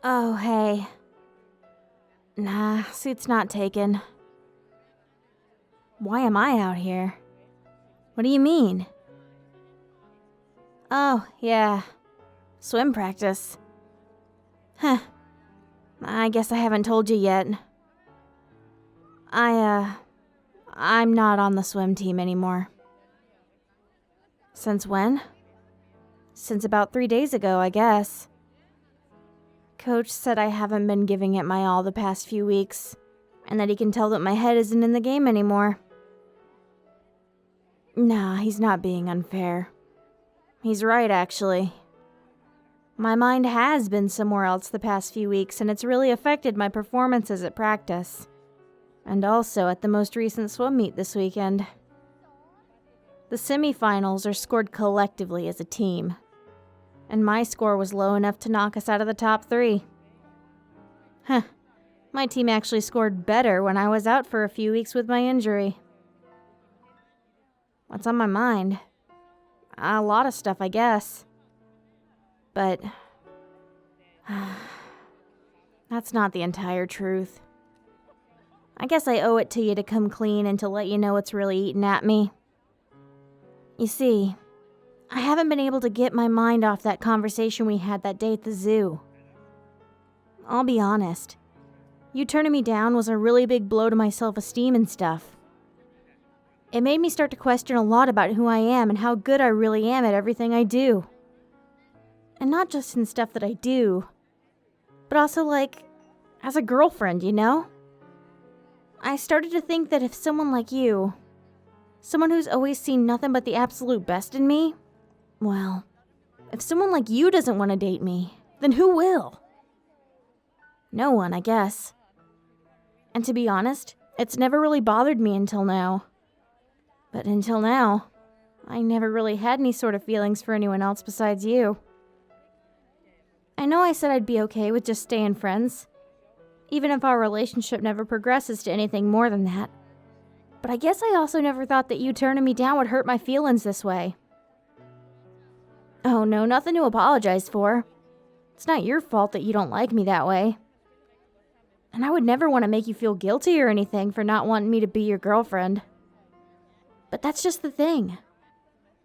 Oh, hey. Nah, suit's not taken. Why am I out here? What do you mean? Oh, yeah. Swim practice. Huh. I guess I haven't told you yet. I'm not on the swim team anymore. Since when? Since about 3 days ago, I guess. Coach said I haven't been giving it my all the past few weeks, and that he can tell that my head isn't in the game anymore. Nah, he's not being unfair. He's right, actually. My mind has been somewhere else the past few weeks, and it's really affected my performances at practice. And also at the most recent swim meet this weekend. The semifinals are scored collectively as a team, and my score was low enough to knock us out of the top 3. Huh. My team actually scored better when I was out for a few weeks with my injury. What's on my mind? A lot of stuff, I guess. But that's not the entire truth. I guess I owe it to you to come clean and to let you know what's really eating at me. You see, I haven't been able to get my mind off that conversation we had that day at the zoo. I'll be honest. You turning me down was a really big blow to my self-esteem and stuff. It made me start to question a lot about who I am and how good I really am at everything I do. And not just in stuff that I do, but also like, as a girlfriend, you know? I started to think that if someone like you, someone who's always seen nothing but the absolute best in me, well, if someone like you doesn't want to date me, then who will? No one, I guess. And to be honest, it's never really bothered me until now. But until now, I never really had any sort of feelings for anyone else besides you. I know I said I'd be okay with just staying friends, even if our relationship never progresses to anything more than that. But I guess I also never thought that you turning me down would hurt my feelings this way. Oh no, nothing to apologize for. It's not your fault that you don't like me that way. And I would never want to make you feel guilty or anything for not wanting me to be your girlfriend. But that's just the thing.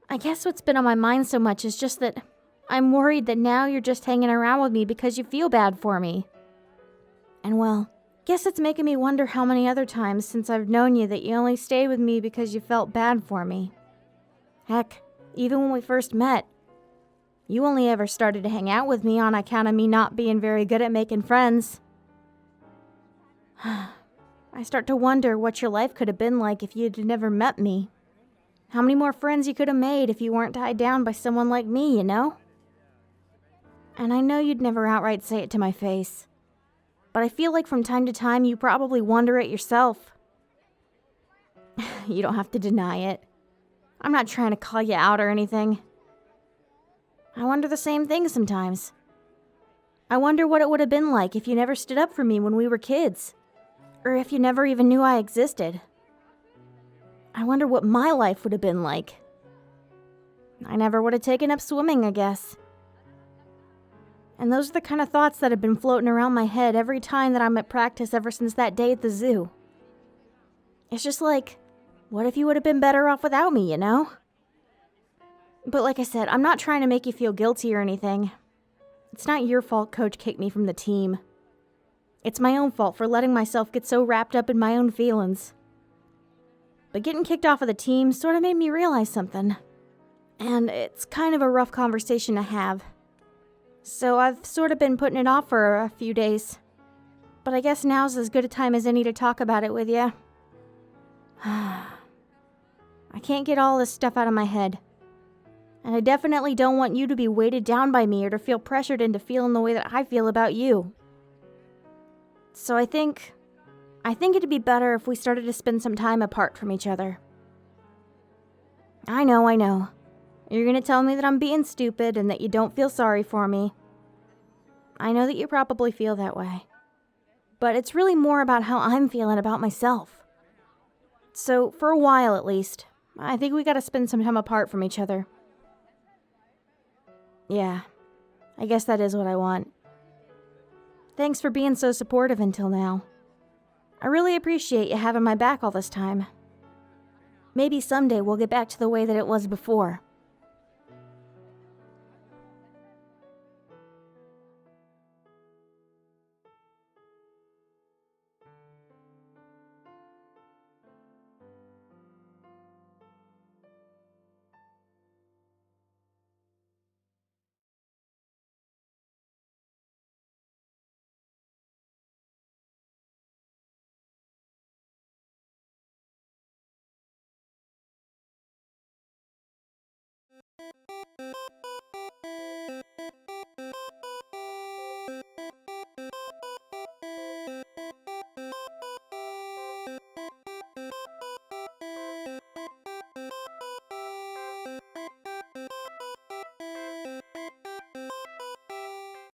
I guess what's been on my mind so much is just that I'm worried that now you're just hanging around with me because you feel bad for me. And well, guess it's making me wonder how many other times since I've known you that you only stayed with me because you felt bad for me. Heck, even when we first met, you only ever started to hang out with me on account of me not being very good at making friends. I start to wonder what your life could have been like if you'd never met me. How many more friends you could have made if you weren't tied down by someone like me, you know? And I know you'd never outright say it to my face, but I feel like from time to time you probably wonder it yourself. You don't have to deny it. I'm not trying to call you out or anything. I wonder the same thing sometimes. I wonder what it would have been like if you never stood up for me when we were kids, or if you never even knew I existed. I wonder what my life would have been like. I never would have taken up swimming, I guess. And those are the kind of thoughts that have been floating around my head every time that I'm at practice ever since that day at the zoo. It's just like, what if you would have been better off without me, you know? But like I said, I'm not trying to make you feel guilty or anything. It's not your fault Coach kicked me from the team. It's my own fault for letting myself get so wrapped up in my own feelings. But getting kicked off of the team sort of made me realize something. And it's kind of a rough conversation to have. So I've sort of been putting it off for a few days. But I guess now's as good a time as any to talk about it with you. I can't get all this stuff out of my head. And I definitely don't want you to be weighted down by me or to feel pressured into feeling the way that I feel about you. So I think it'd be better if we started to spend some time apart from each other. I know. You're gonna tell me that I'm being stupid and that you don't feel sorry for me. I know that you probably feel that way. But it's really more about how I'm feeling about myself. So, for a while at least, I think we gotta spend some time apart from each other. Yeah, I guess that is what I want. Thanks for being so supportive until now. I really appreciate you having my back all this time. Maybe someday we'll get back to the way that it was before.